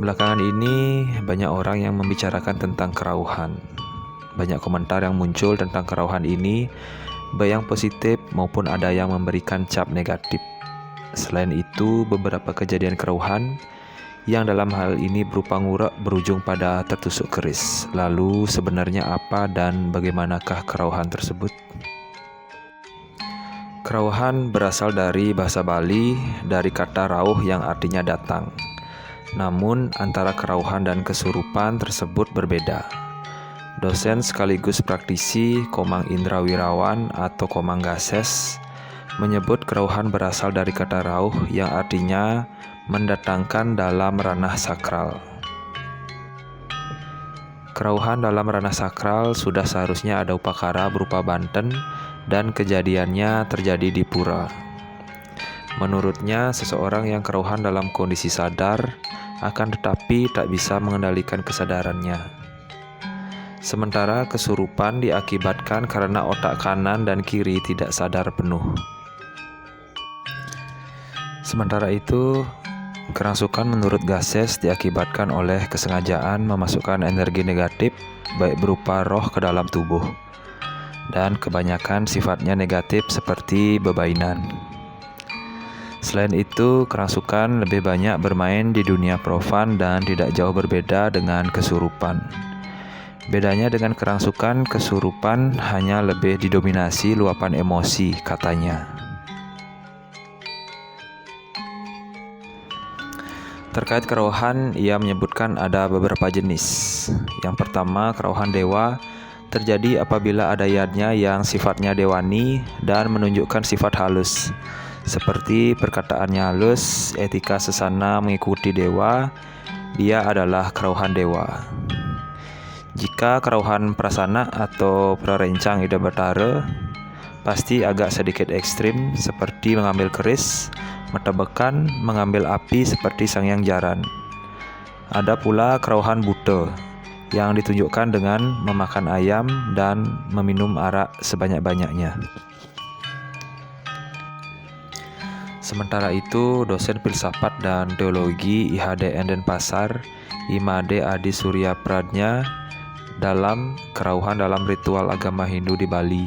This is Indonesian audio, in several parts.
Belakangan ini banyak orang yang membicarakan tentang kerauhan. Banyak komentar yang muncul tentang kerauhan ini, baik yang positif maupun ada yang memberikan cap negatif. Selain itu, beberapa kejadian kerauhan yang dalam hal ini berupa ngurek berujung pada tertusuk keris. Lalu sebenarnya apa dan bagaimanakah kerauhan tersebut? Kerauhan berasal dari bahasa Bali, dari kata rauh yang artinya datang. Namun antara kerauhan dan kesurupan tersebut berbeda. Dosen sekaligus praktisi Komang Indra Wirawan atau Komang Gases menyebut kerauhan berasal dari kata rauh yang artinya mendatangkan dalam ranah sakral. Kerauhan dalam ranah sakral sudah seharusnya ada upakara berupa banten dan kejadiannya terjadi di pura. Menurutnya, seseorang yang kerauhan dalam kondisi sadar akan tetapi tak bisa mengendalikan kesadarannya. Sementara kesurupan diakibatkan karena otak kanan dan kiri tidak sadar penuh. Sementara itu, kerangsukan menurut Gases diakibatkan oleh kesengajaan memasukkan energi negatif baik berupa roh ke dalam tubuh, dan kebanyakan sifatnya negatif seperti bebainan. Selain itu, kerangsukan lebih banyak bermain di dunia profan dan tidak jauh berbeda dengan kesurupan. Bedanya dengan kerangsukan, kesurupan hanya lebih didominasi luapan emosi, katanya. Terkait kerauhan, ia menyebutkan ada beberapa jenis. Yang pertama, kerauhan dewa terjadi apabila ada yadnya yang sifatnya dewani dan menunjukkan sifat halus, seperti perkataannya halus, etika sesana mengikuti dewa, dia adalah kerauhan dewa. Jika kerauhan prasana atau prarencang ida betara, pasti agak sedikit ekstrim, seperti mengambil keris, metebekan, mengambil api seperti Sangyang Jaran. Ada pula kerauhan buta, yang ditunjukkan dengan memakan ayam dan meminum arak sebanyak-banyaknya. Sementara itu, dosen filsafat dan teologi IHDN Denpasar, Imade Adi Surya Pradnya, dalam Kerauhan dalam Ritual Agama Hindu di Bali,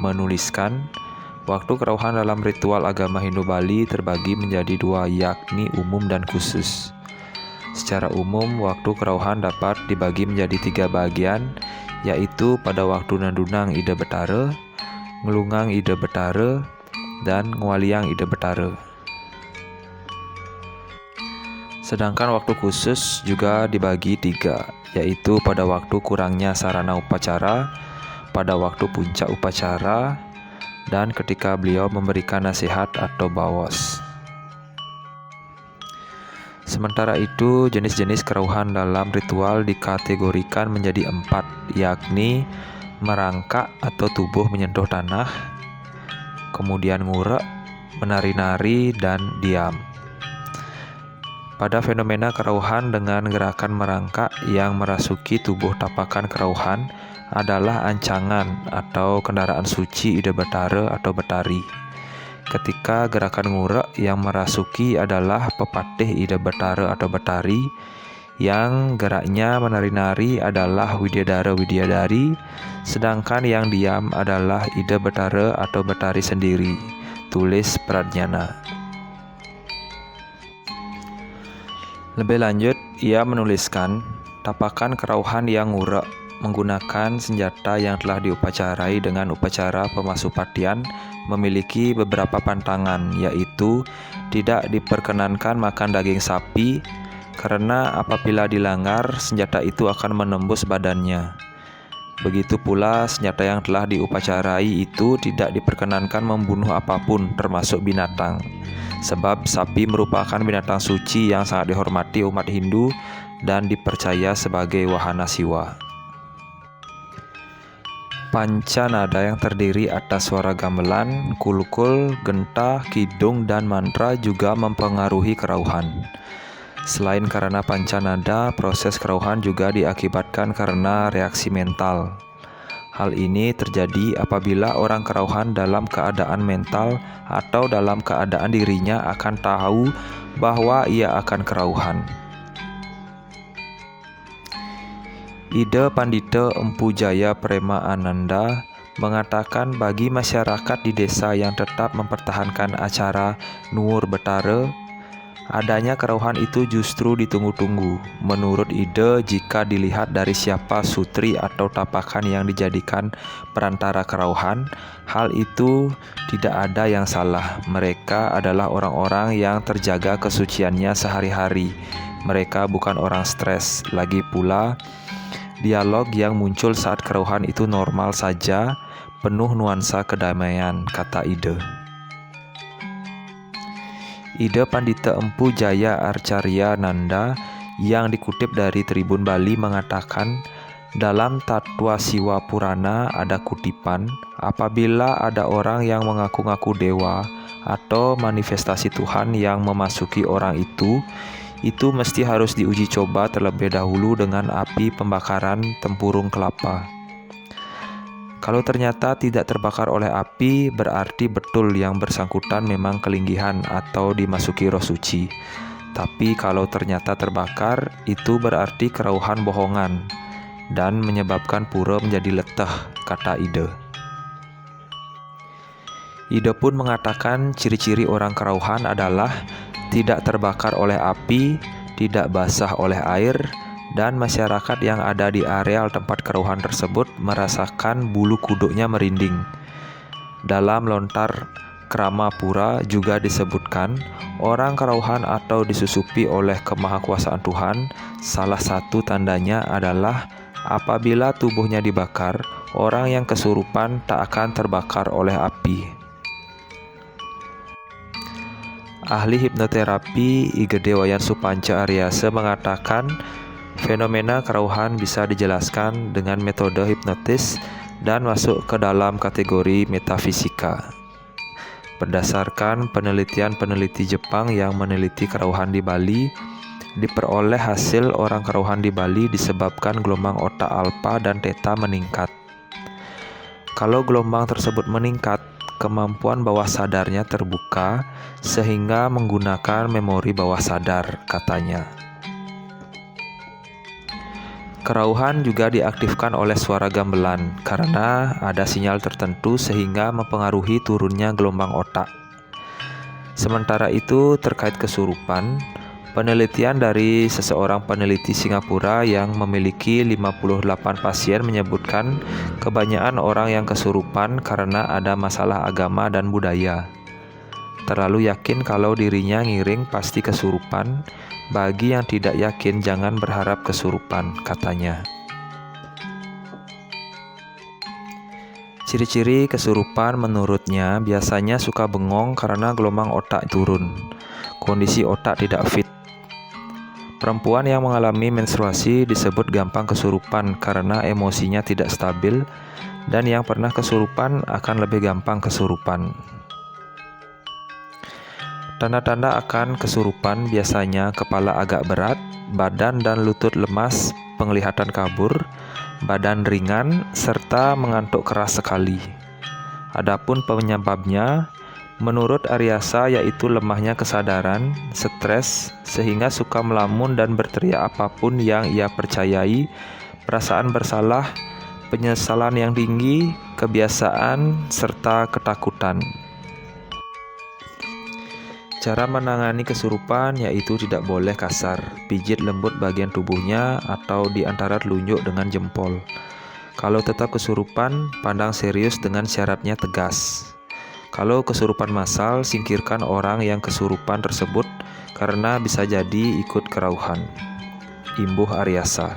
menuliskan, waktu kerauhan dalam ritual agama Hindu Bali terbagi menjadi dua, yakni umum dan khusus. Secara umum, waktu kerauhan dapat dibagi menjadi 3 bagian, yaitu pada waktu nandunang ida betara, ngelungang ida betara, dan ngwaliang ida betara. Sedangkan waktu khusus juga dibagi 3, yaitu pada waktu kurangnya sarana upacara, pada waktu puncak upacara, dan ketika beliau memberikan nasihat atau bawos. Sementara itu, jenis-jenis kerauhan dalam ritual dikategorikan menjadi 4, yakni merangkak atau tubuh menyentuh tanah, kemudian ngurek, menari-nari, dan diam. Pada fenomena kerauhan dengan gerakan merangkak yang merasuki tubuh tapakan kerauhan adalah ancangan atau kendaraan suci ida betara atau betari. Ketika gerakan ngurek yang merasuki adalah pepatih ida betara atau betari, yang geraknya menari-nari adalah widyadara-widyadari, sedangkan yang diam adalah ida betara atau betari sendiri, tulis Pradnyana. Lebih lanjut, ia menuliskan, tapakan kerauhan yang ngurek menggunakan senjata yang telah diupacarai dengan upacara pemasupatian memiliki beberapa pantangan, yaitu tidak diperkenankan makan daging sapi, karena apabila dilanggar, senjata itu akan menembus badannya. Begitu pula senjata yang telah diupacarai itu tidak diperkenankan membunuh apapun, termasuk binatang. Sebab sapi merupakan binatang suci yang sangat dihormati umat Hindu dan dipercaya sebagai wahana siwa. Panca nada yang terdiri atas suara gamelan, kulkul, genta, kidung, dan mantra juga mempengaruhi kerauhan. Selain karena panca nada, proses kerauhan juga diakibatkan karena reaksi mental. Hal ini terjadi apabila orang kerauhan dalam keadaan mental atau dalam keadaan dirinya akan tahu bahwa ia akan kerauhan. Ide Pandita Empu Jaya Prema Ananda mengatakan bagi masyarakat di desa yang tetap mempertahankan acara Nuwur Betara, adanya kerauhan itu justru ditunggu-tunggu. Menurut ide, jika dilihat dari siapa sutri atau tapakan yang dijadikan perantara kerauhan, hal itu tidak ada yang salah. Mereka adalah orang-orang yang terjaga kesuciannya sehari-hari. Mereka bukan orang stres. Lagi pula, dialog yang muncul saat kerauhan itu normal saja, penuh nuansa kedamaian, kata ide. Ide Pandita Empu Jaya Arcarya Nanda yang dikutip dari Tribun Bali mengatakan, dalam Tatwa Siwa Purana ada kutipan, apabila ada orang yang mengaku-ngaku dewa atau manifestasi Tuhan yang memasuki orang itu mesti harus diuji coba terlebih dahulu dengan api pembakaran tempurung kelapa. Kalau ternyata tidak terbakar oleh api, berarti betul yang bersangkutan memang kelinggihan atau dimasuki roh suci. Tapi kalau ternyata terbakar, itu berarti kerauhan bohongan dan menyebabkan pura menjadi letah, kata ide. Ide pun mengatakan ciri-ciri orang kerauhan adalah tidak terbakar oleh api, tidak basah oleh air, dan masyarakat yang ada di areal tempat kerauhan tersebut merasakan bulu kuduknya merinding. Dalam lontar Krama Pura juga disebutkan, orang kerauhan atau disusupi oleh kemahakuasaan Tuhan, salah satu tandanya adalah apabila tubuhnya dibakar, orang yang kesurupan tak akan terbakar oleh api. Ahli hipnoterapi Igede Wayan Supanca Aryasa mengatakan fenomena kerauhan bisa dijelaskan dengan metode hipnotis dan masuk ke dalam kategori metafisika. Berdasarkan peneliti Jepang yang meneliti kerauhan di Bali, diperoleh hasil orang kerauhan di Bali disebabkan gelombang otak alfa dan theta meningkat. Kalau gelombang tersebut meningkat, kemampuan bawah sadarnya terbuka sehingga menggunakan memori bawah sadar, katanya. Kerauhan juga diaktifkan oleh suara gamelan karena ada sinyal tertentu sehingga mempengaruhi turunnya gelombang otak. Sementara itu, terkait kesurupan, penelitian dari seseorang peneliti Singapura yang memiliki 58 pasien menyebutkan kebanyakan orang yang kesurupan karena ada masalah agama dan budaya. Terlalu yakin kalau dirinya ngiring pasti kesurupan. Bagi yang tidak yakin jangan berharap kesurupan, katanya. Ciri-ciri kesurupan menurutnya biasanya suka bengong karena gelombang otak turun. Kondisi otak tidak fit. Perempuan yang mengalami menstruasi disebut gampang kesurupan karena emosinya tidak stabil, dan yang pernah kesurupan akan lebih gampang kesurupan. Tanda-tanda akan kesurupan biasanya kepala agak berat, badan dan lutut lemas, penglihatan kabur, badan ringan, serta mengantuk keras sekali. Adapun penyebabnya, menurut Aryasa yaitu lemahnya kesadaran, stres, sehingga suka melamun dan berteriak apapun yang ia percayai, perasaan bersalah, penyesalan yang tinggi, kebiasaan, serta ketakutan. Cara menangani kesurupan yaitu tidak boleh kasar, pijit lembut bagian tubuhnya atau di antara telunjuk dengan jempol. Kalau tetap kesurupan, pandang serius dengan syaratnya tegas. Kalau kesurupan massal, singkirkan orang yang kesurupan tersebut karena bisa jadi ikut kerauhan. Imbuh Aryasa.